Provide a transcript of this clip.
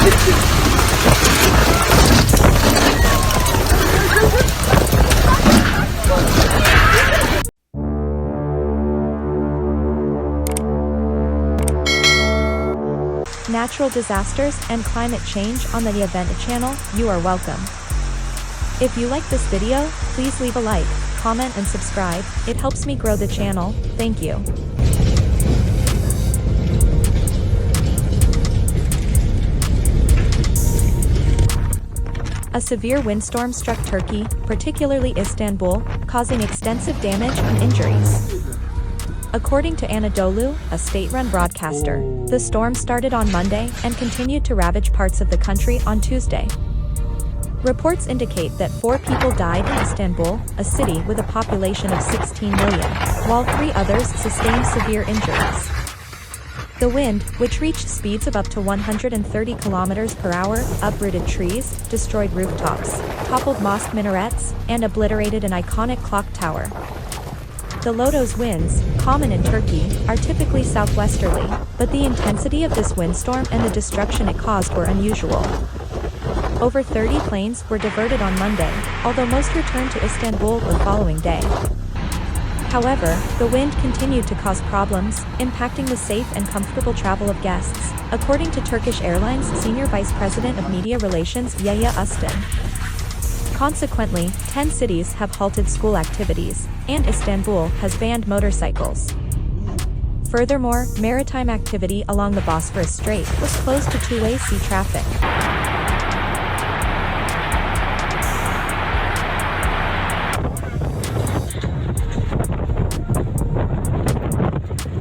Natural disasters and climate change on the Event channel, you are welcome. If you like this video, please leave a like, comment and subscribe, it helps me grow the channel, thank you. A severe windstorm struck Turkey, particularly Istanbul, causing extensive damage and injuries. According to Anadolu, a state-run broadcaster, the storm started on Monday and continued to ravage parts of the country on Tuesday. Reports indicate that 4 people died in Istanbul, a city with a population of 16 million, while 3 others sustained severe injuries. The wind, which reached speeds of up to 130 kilometers per hour, uprooted trees, destroyed rooftops, toppled mosque minarets, and obliterated an iconic clock tower. The Lodos winds, common in Turkey, are typically southwesterly, but the intensity of this windstorm and the destruction it caused were unusual. Over 30 planes were diverted on Monday, although most returned to Istanbul the following day. However, the wind continued to cause problems, impacting the safe and comfortable travel of guests, according to Turkish Airlines Senior Vice President of Media Relations Yahya Ustan. Consequently, 10 cities have halted school activities, and Istanbul has banned motorcycles. Furthermore, maritime activity along the Bosphorus Strait was closed to two-way sea traffic.